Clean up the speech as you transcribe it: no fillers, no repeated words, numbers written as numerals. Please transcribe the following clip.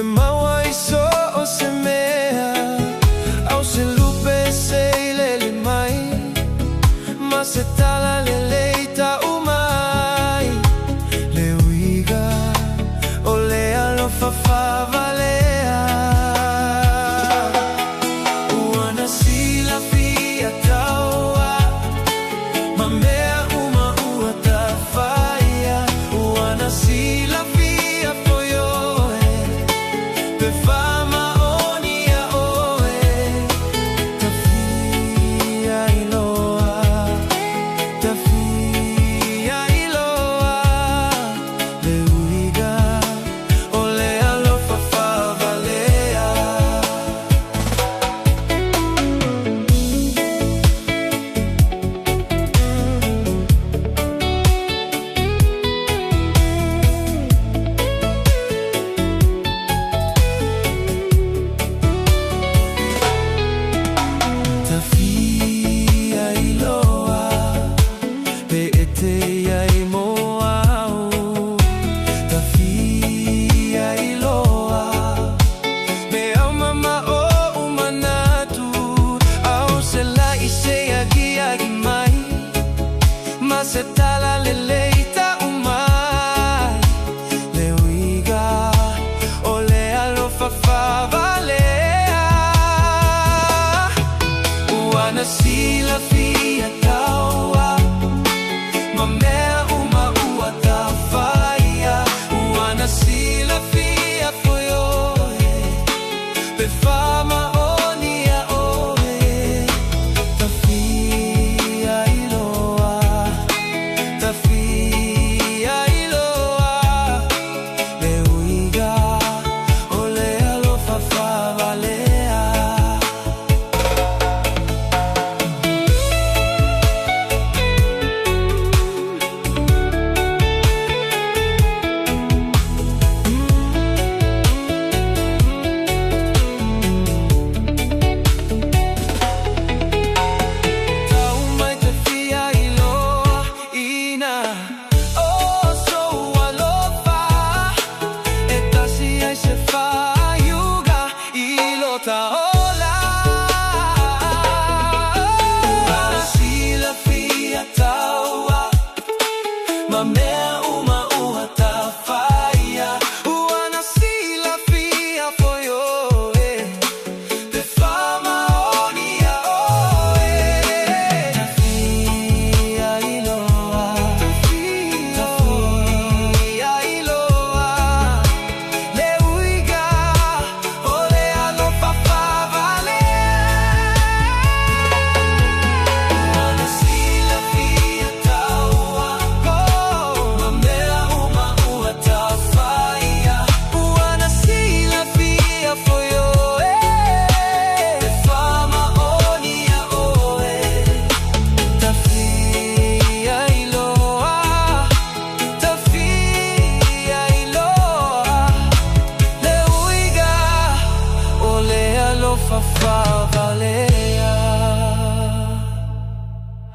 Te maua I so o se mea au se lupe se ilele mai, ma se tala leleita umai. Le uiga o le alofa favalea. Uana sila fia taua, ma mea uma ua ta faia. Uana sila fia poioe, pe fama onia oe. Ta Fia Iloa, ta Fia Iloa. Le uiga o le alofa favalea. Ta Fia Iloa, pe eteia I moao. Ta Fia Iloa, me au mama o umanatu, au se la I se agi mai, ma se tala leleita umai. Le uiga o le alofa favalea. Uana sila fia taua, ma mea uma ua ta faia. Uana sila fia poioe, pe fama onia oe. Ta Fia Iloa, ta Fia Iloa. Le uiga o le alofa favalea. Taumai te Fia Iloa ina, oh so alofa. E tasi ai se whaiuga ilo taola. Uana sila fia taua, ma mea uma ua ta faia. Uana sila fia poioe, pe fama onia oe. Ta Fia Iloa, ta Fia Iloa. Le uiga o le alofa favalea. Uana sila fia taua, ma mea uma ua ta faia. Uana sila fia poioe, pe fama onia oe. Ta Fia Iloa, ta Fia Iloa. Le uiga o le alofa favalea.